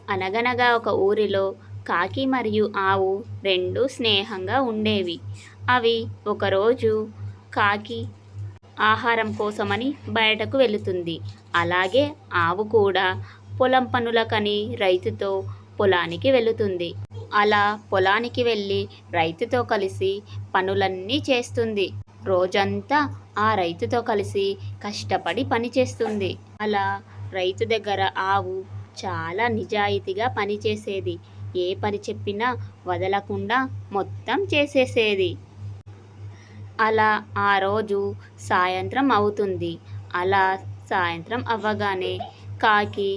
అనగనగా ఒక ఊరిలో కాకి మరియు ఆవు రెండు స్నేహంగా ఉండేవి. అవి ఒకరోజు కాకి ఆహారం కోసమని బయటకు వెళుతుంది. అలాగే ఆవు కూడా పొలం పనులకని రైతుతో పొలానికి వెళుతుంది. అలా పొలానికి వెళ్ళి రైతుతో కలిసి పనులన్నీ చేస్తుంది. రోజంతా ఆ రైతుతో కలిసి కష్టపడి పని చేస్తుంది. అలా రైతు దగ్గర ఆవు చాలా నిజాయితీగా పనిచేసేది. ఏ పని చెప్పినా వదలకుండా మొత్తం చేసేసేది. అలా ఆ రోజు సాయంత్రం అవుతుంది. అలా సాయంత్రం అవ్వగానే కాకి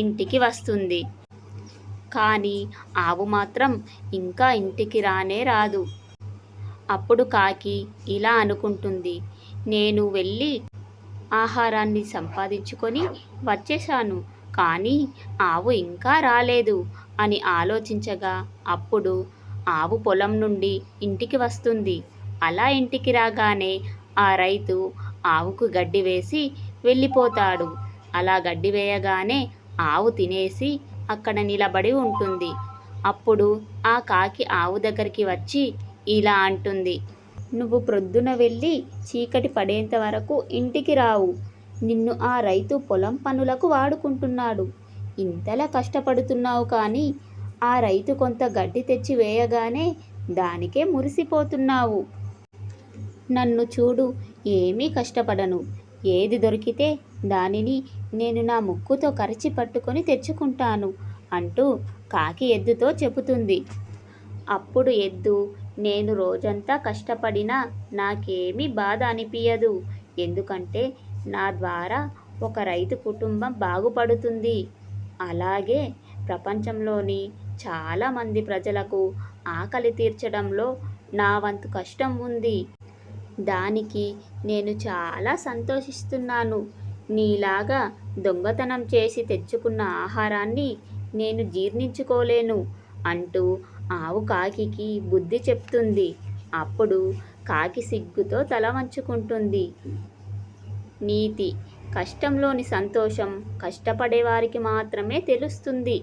ఇంటికి వస్తుంది. కానీ ఆవు మాత్రం ఇంకా ఇంటికి రానే రాదు. అప్పుడు కాకి ఇలా అనుకుంటుంది, నేను వెళ్ళి ఆహారాన్ని సంపాదించుకొని వచ్చేశాను, కానీ ఆవు ఇంకా రాలేదు అని ఆలోచించగా అప్పుడు ఆవు పొలం నుండి ఇంటికి వస్తుంది. అలా ఇంటికి రాగానే ఆ రైతు ఆవుకు గడ్డి వేసి వెళ్ళిపోతాడు. అలా గడ్డి వేయగానే ఆవు తినేసి అక్కడ నిలబడి ఉంటుంది. అప్పుడు ఆ కాకి ఆవు దగ్గరికి వచ్చి ఇలా అంటుంది, నువ్వు ప్రొద్దున వెళ్ళి చీకటి పడేంత వరకు ఇంటికి రావు. నిన్ను ఆ రైతు పొలం పనులకు వాడుకుంటున్నాడు. ఇంతలా కష్టపడుతున్నావు కానీ ఆ రైతు కొంత గడ్డి తెచ్చి వేయగానే దానికే మురిసిపోతున్నావు. నన్ను చూడు, ఏమీ కష్టపడను. ఏది దొరికితే దానిని నేను నా ముక్కుతో కరిచి పట్టుకొని తెచ్చుకుంటాను అంటూ కాకి ఎద్దుతో చెబుతుంది. అప్పుడు ఎద్దు, నేను రోజంతా కష్టపడినా నాకేమీ బాధ అనిపించదు. ఎందుకంటే నా ద్వారా ఒక రైతు కుటుంబం బాగుపడుతుంది. అలాగే ప్రపంచంలోని చాలామంది ప్రజలకు ఆకలి తీర్చడంలో నా వంతు కష్టం ఉంది. దానికి నేను చాలా సంతోషిస్తున్నాను. నీలాగా దొంగతనం చేసి తెచ్చుకున్న ఆహారాన్ని నేను జీర్ణించుకోలేను అంటూ ఆవు కాకికి బుద్ధి చెప్తుంది. అప్పుడు కాకి సిగ్గుతో తల వంచుకుంటుంది. నీతి: కష్టంలోని సంతోషం కష్టపడేవారికి మాత్రమే తెలుస్తుంది.